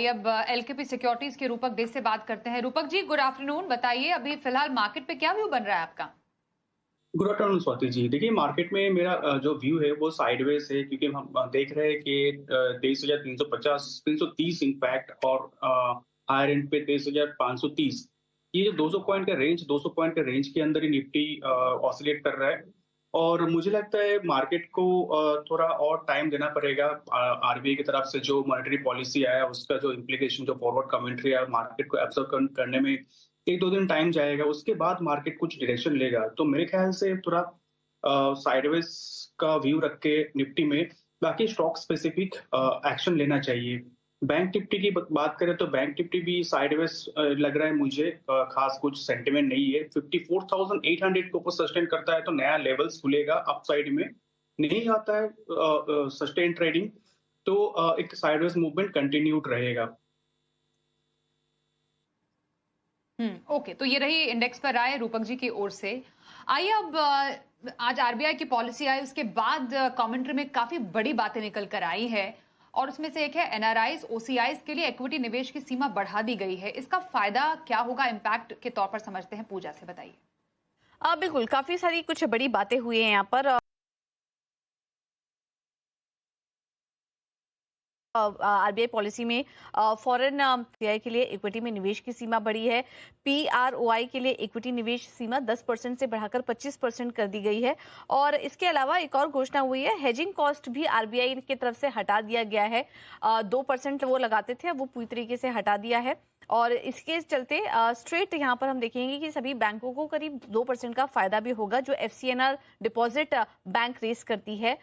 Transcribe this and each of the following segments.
अब LKP securities के रूपक डे से बात करते हैं। Rupak ji, good afternoon. बताइए अभी फिलहाल मार्केट पे क्या व्यू बन रहा है आपका? Good afternoon Swati ji. देखिए मार्केट में मेरा जो व्यू है वो साइडवेज है क्योंकि हम देख रहे हैं कि 23,350 330 इनफैक्ट और हायर एंड पे 23,530। ये जो 200 पॉइंट का रेंज 200 पॉइंट के रेंज के अंदर ही निफ्टी ऑसिलेट कर रहा है। और मुझे लगता है मार्केट को थोड़ा और टाइम देना पड़ेगा। आरबीआई की तरफ से जो मॉनेटरी पॉलिसी आया उसका जो इम्प्लीकेशन जो फॉरवर्ड कमेंट्री है मार्केट को एब्जॉर्व करने में 1-2 दिन टाइम जाएगा, उसके बाद मार्केट कुछ डायरेक्शन लेगा। तो मेरे ख्याल से थोड़ा साइडवेज का व्यू रख के निफ्टी में बाकी स्टॉक स्पेसिफिक एक्शन लेना चाहिए। बैंक निफ्टी की बात करें तो बैंक निफ्टी भी साइडवेज लग रहा है मुझे। खास कुछ सेंटिमेंट नहीं है। 54,800 के ऊपर सस्टेन करता है तो नया लेवल्स खुलेगा अपसाइड में। नहीं आता है सस्टेन ट्रेडिंग तो एक साइडवेज मूवमेंट कंटिन्यूड रहेगा। ओके, तो ये रही इंडेक्स पर राय रूपक जी की ओर से। आइए अब आज आरबीआई की पॉलिसी आई, उसके बाद कमेंट्री में काफी बड़ी बातें निकल कर आई है और उसमें से एक है एनआरआईज ओसीआईज के लिए इक्विटी निवेश की सीमा बढ़ा दी गई है। इसका फायदा क्या होगा, इम्पैक्ट के तौर पर समझते हैं। पूजा से बताइए। बिल्कुल, काफी सारी कुछ बड़ी बातें हुई हैं यहाँ पर। आरबीआई पॉलिसी में फॉरेन पीआई के लिए इक्विटी में निवेश की सीमा बढ़ी है। पीआरओआई के लिए इक्विटी निवेश सीमा 10% से बढ़ाकर 25% कर दी गई है। और इसके अलावा एक और घोषणा हुई है, हेजिंग कॉस्ट भी आरबीआई की तरफ से हटा दिया गया है। 2% वो लगाते थे, अब वो पूरी तरीके से हटा दिया है। और इसके चलते स्ट्रेट यहाँ पर हम देखेंगे कि सभी बैंकों को करीब 2% का फायदा भी होगा। जो एफसीएनआर डिपॉजिट बैंक रेस करती है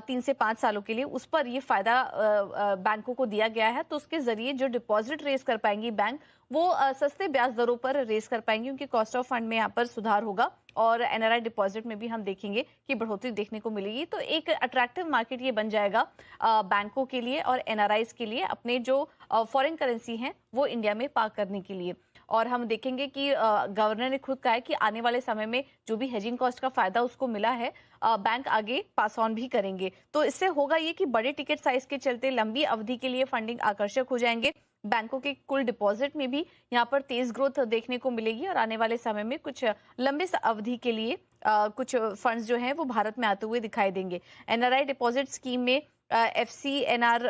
3 से 5 सालों के लिए, उस पर ये फायदा बैंकों को दिया गया है। तो उसके जरिए जो डिपॉजिट रेस कर पाएंगी बैंक, वो सस्ते ब्याज दरों पर रेस कर पाएंगी। उनकी कॉस्ट ऑफ फंड में यहाँ पर सुधार होगा और एनआरआई डिपॉजिट में भी हम देखेंगे कि बढ़ोतरी देखने को मिलेगी। तो एक अट्रैक्टिव मार्केट ये बन जाएगा बैंकों के लिए और एनआरआईज के लिए, अपने जो फॉरेन करेंसी हैं वो इंडिया में पार्क करने के लिए। और हम देखेंगे कि गवर्नर ने खुद कहा है कि आने वाले समय में जो भी हेजिंग कॉस्ट का फायदा उसको मिला है, बैंक आगे पास ऑन भी करेंगे। तो इससे होगा ये कि बड़े टिकट साइज के चलते लंबी अवधि के लिए फंडिंग आकर्षक हो जाएंगे। बैंकों के कुल डिपॉजिट में भी यहाँ पर तेज ग्रोथ देखने को मिलेगी और आने वाले समय में कुछ लंबे अवधि के लिए कुछ फंड्स जो हैं वो भारत में आते हुए दिखाई देंगे। एनआरआई डिपॉजिट स्कीम में एफसीएनआर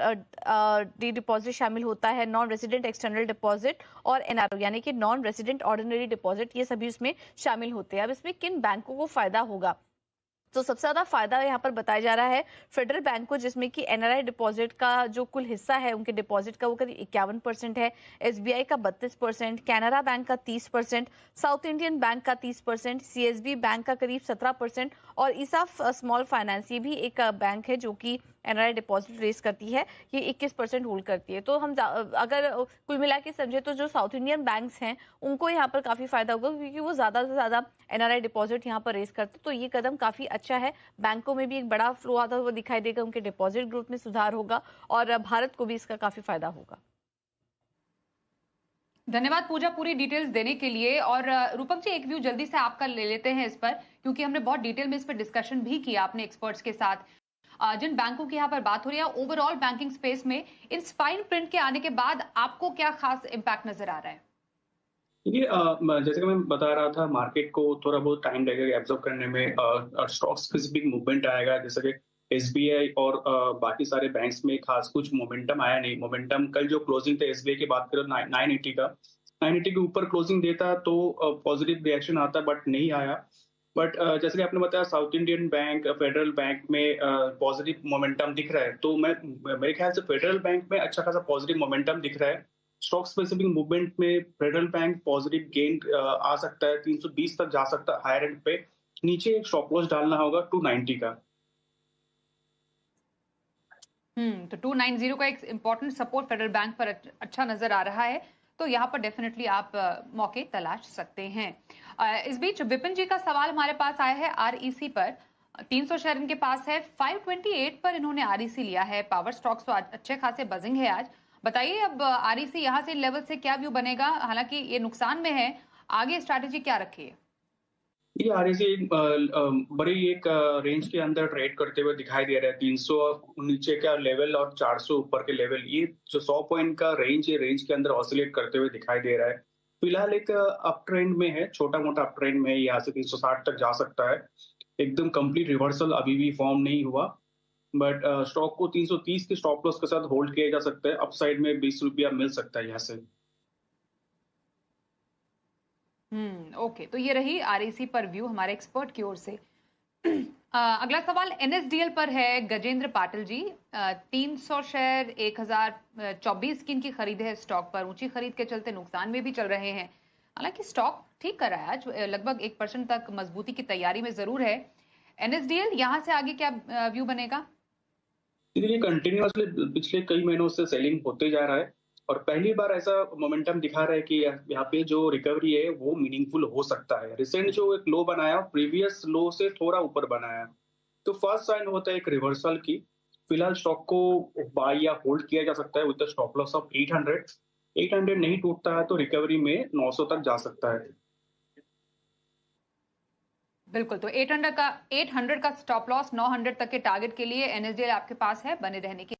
डी डिपॉजिट शामिल होता है, नॉन रेजिडेंट एक्सटर्नल डिपॉजिट और एनआरओ यानी कि नॉन रेजिडेंट ऑर्डिनरी डिपॉजिट, ये सभी इसमें शामिल होते हैं। अब इसमें किन बैंकों को फायदा होगा? तो सबसे ज्यादा फायदा यहाँ पर बताया जा रहा है फेडरल बैंक को, जिसमें कि एनआरआई डिपॉजिट का जो कुल हिस्सा है उनके डिपॉजिट का वो करीब 51% है। एसबीआई का 32%, कैनरा बैंक का 30%, साउथ इंडियन बैंक का 30%, सीएसबी बैंक का करीब 17% और ईसाफ स्मॉल फाइनेंस, ये भी एक बैंक है जो कि एनआरआई डिपॉजिट रेस करती है, ये 21% होल्ड करती है। तो हम अगर कुल मिला के समझे तो जो साउथ इंडियन बैंक्स हैं उनको यहाँ पर काफी फायदा होगा, क्योंकि वो ज्यादा से ज्यादा एनआरआई डिपॉजिट यहाँ पर रेस करते। तो ये कदम काफी अच्छा है। बैंकों में भी एक बड़ा फ्लो आता हुआ दिखाई देगा, उनके डिपॉजिट ग्रोथ में सुधार होगा और भारत को भी इसका काफी फायदा होगा। धन्यवाद पूजा पूरी डिटेल्स देने के लिए। और रूपक जी, एक व्यू जल्दी से आपका ले लेते हैं इस पर, क्योंकि हमने बहुत डिटेल में इस पर डिस्कशन भी किया अपने एक्सपर्ट्स के साथ। जिन बैंकों की यहाँ पर बात हो रही है ओवरऑल बैंकिंग स्पेस में, इन फाइन प्रिंट के आने के बाद आपको क्या खास इम्पैक्ट नजर आ रहा है? देखिए जैसे कि मैं बता रहा था मार्केट को थोड़ा बहुत टाइम लगेगा एब्जॉर्ब करने में। स्टॉक स्पेसिफिक मूवमेंट आएगा जैसे कि एसबीआई और बाकी सारे बैंक्स में खास कुछ मोमेंटम आया नहीं। मोमेंटम कल जो क्लोजिंग था एसबीआई की बात करो 980 का, 980 के ऊपर क्लोजिंग देता तो पॉजिटिव रिएक्शन आता बट नहीं आया। बट जैसे कि आपने बताया south Indian bank federal bank में पॉजिटिव मोमेंटम दिख रहा है, तो मैं मेरे ख्याल से फेडरल बैंक में अच्छा खासा पॉजिटिव मोमेंटम दिख रहा है। स्टॉक स्पेसिफिक मूवमेंट में फेडरल बैंक पॉजिटिव गेन आ सकता है, 320 तक जा सकता है हायर एंड पे। नीचे एक स्टॉप लॉस डालना होगा 290 का। तो 290 का एक इंपॉर्टेंट सपोर्ट फेडरल बैंक पर अच्छा नजर आ रहा है। तो यहाँ पर डेफिनेटली आप मौके तलाश सकते हैं। इस बीच विपिन जी का सवाल हमारे पास आया है आरईसी पर। 300 शेयर इनके पास है, 528 पर इन्होंने आरईसी लिया है। पावर स्टॉक्स तो अच्छे खासे बजिंग है आज। बताइए अब आरईसी यहाँ से लेवल से क्या व्यू बनेगा? हालांकि ये नुकसान में है, आगे स्ट्रैटेजी क्या रखी है? ये आरएसए बड़ी एक रेंज के अंदर ट्रेड करते हुए दिखाई दे रहा है। 300 नीचे का लेवल और 400 ऊपर के लेवल, ये जो 100 पॉइंट का रेंज है, रेंज के अंदर ऑसिलेट करते हुए दिखाई दे रहा है। फिलहाल एक अप ट्रेंड में है, छोटा-मोटा अप ट्रेंड में है, यहाँ से 360 तक जा सकता है। एकदम कंप्लीट रिवर्सल अभी भी फॉर्म नहीं हुआ, बट स्टॉक को 330 के स्टॉप लॉस के साथ होल्ड किया जा सकता है। अपसाइड में ₹20 मिल सकता है यहाँ से। ओके, तो ये रही आरईसी पर व्यू हमारे एक्सपर्ट की ओर से। अगला सवाल एनएसडीएल पर है गजेंद्र पाटिल जी। 300 शेयर 1024 की इनकी खरीद है स्टॉक पर। ऊंची खरीद के चलते नुकसान में भी चल रहे हैं, हालांकि स्टॉक ठीक कर रहा है आज, लगभग 1% तक मजबूती की तैयारी में जरूर है। एनएसडीएल यहाँ से आगे क्या व्यू बनेगा? देखिए, कंटिन्यूअसली पिछले कई महीनों से सेलिंग होते जा रहा है और पहली बार ऐसा मोमेंटम दिखा रहा है कि यहाँ पे जो रिकवरी है वो मीनिंगफुल हो सकता है। रिसेंट जो एक लो बनाया, प्रीवियस लो से थोड़ा ऊपर बनाया, तो फर्स्ट साइन होता है एक रिवर्सल की। फिलहाल स्टॉक को बाय या होल्ड किया जा सकता है विद स्टॉप लॉस ऑफ 800। 800 नहीं टूटता है तो रिकवरी में 900 तक जा सकता है। बिल्कुल, तो 800 का स्टॉप लॉस, 900 तक के टारगेट के लिए एनएसडीएल आपके पास है, बने रहने की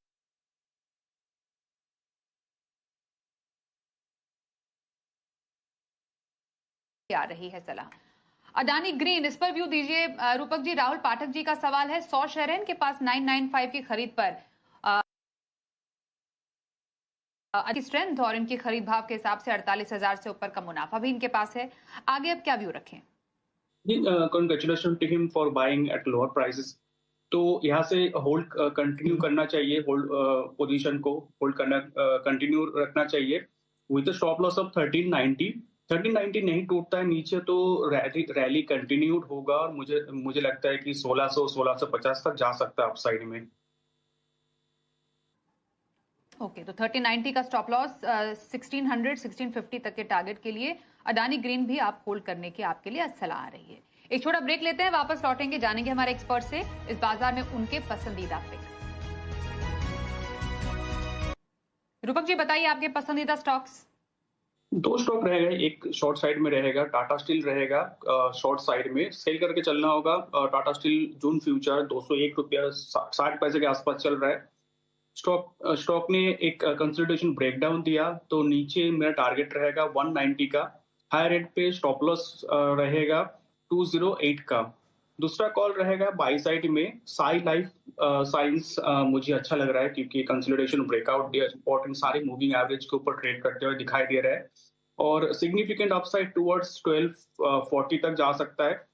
आ रही है सलाह। अडानी ग्रीन, इस पर व्यू दीजिए रूपक जी। राहुल पाठक जी का सवाल है, 100 शेयर है इनके पास 995 की खरीद पर। अच्छी स्ट्रेंथ और इनकी खरीद भाव के हिसाब से 48,000 से ऊपर का मुनाफा भी इनके पास है। आगे अब क्या व्यू रखें? Congratulation to him for buying at lower prices. तो यहाँ से होल्ड कंटिन्यू करना चाहिए, होल्ड पोजीशन को होल्ड करना कंटिन्यू रखना चाहिए विद स्टॉप लॉस ऑफ 1390। 1390 नहीं टूटता है नीचे तो रैली कंटिन्यूड होगा और मुझे लगता है कि 1600 1650 तक जा सकता है अपसाइड में। ओके, तो 1390 का स्टॉप लॉस, 1600 1650 तक के टारगेट के लिए अडानी ग्रीन भी आप होल्ड करने की आपके लिए सलाह आ रही है। एक छोटा ब्रेक लेते हैं, वापस लौटेंगे, जानेंगे हमारे एक्सपर्ट से इस बाजार में उनके पसंदीदा पिक। रूपक जी बताइए आपके पसंदीदा स्टॉक्स। 2 स्टॉक रहेगा, एक शॉर्ट साइड में रहेगा, टाटा स्टील रहेगा। शॉर्ट साइड में सेल करके चलना होगा। टाटा स्टील जून फ्यूचर ₹201.60 के आसपास चल रहा है। स्टॉक ने एक कंसोलिडेशन ब्रेकडाउन दिया, तो नीचे मेरा टारगेट रहेगा 190 का। हाई रेट पे स्टॉप लॉस रहेगा 208 का। दूसरा कॉल रहेगा बाई साइड में साई लाइफ साइंस। मुझे अच्छा लग रहा है क्योंकि कंसोलिडेशन ब्रेकआउट दिया, इंपॉर्टेंट सारे मूविंग एवरेज के ऊपर ट्रेड करते हुए दिखाई दे रहा है और सिग्निफिकेंट अपसाइड टुवर्ड्स 1240 तक जा सकता है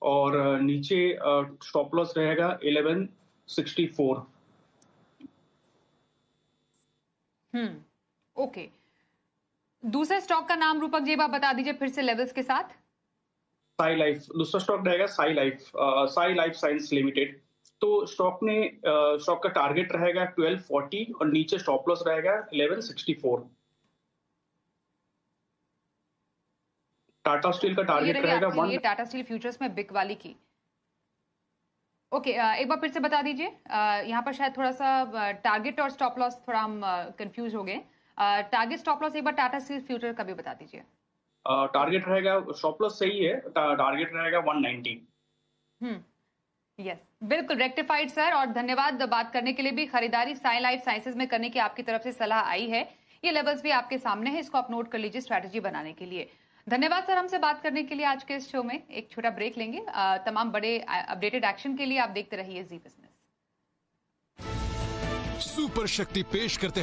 और नीचे स्टॉप लॉस रहेगा 1164। ओके, दूसरे स्टॉक का नाम रूपक जी आप बता दीजिए फिर से लेवल्स के साथ। साई लाइफ, दूसरा स्टॉक रहेगा साई लाइफ साइंस लिमिटेड। तो स्टॉक का टारगेट रहेगा 1240 और नीचे स्टॉप लॉस रहेगा 1164। टाटा स्टील का टारगेट रहेगा टाटा स्टील फ्यूचर्स में बिक वाली की। ओके, एक बार फिर से बता दीजिए, यहाँ पर शायद थोड़ा सा टारगेट और स्टॉप लॉस थोड़ा हम कंफ्यूज हो गए। टारगेट स्टॉप लॉस एक बार टाटा स्टील फ्यूचर का भी बता दीजिए। टारगेट रहेगा, स्टॉप लॉस सही है, टारगेट रहेगा 190। यस, बिल्कुल रेक्टिफाइड सर, और धन्यवाद बात करने के लिए भी। खरीदारी साई लाइफ साइंसेज में करने की आपकी तरफ से सलाह आई है, ये लेवल्स भी आपके सामने है, इसको आप नोट कर लीजिए स्ट्रैटेजी बनाने के लिए। धन्यवाद सर हमसे बात करने के लिए। आज के इस शो में एक छोटा ब्रेक लेंगे। तमाम बड़े अपडेटेड एक्शन के लिए आप देखते रहिए जी बिजनेस। सुपर शक्ति पेश करते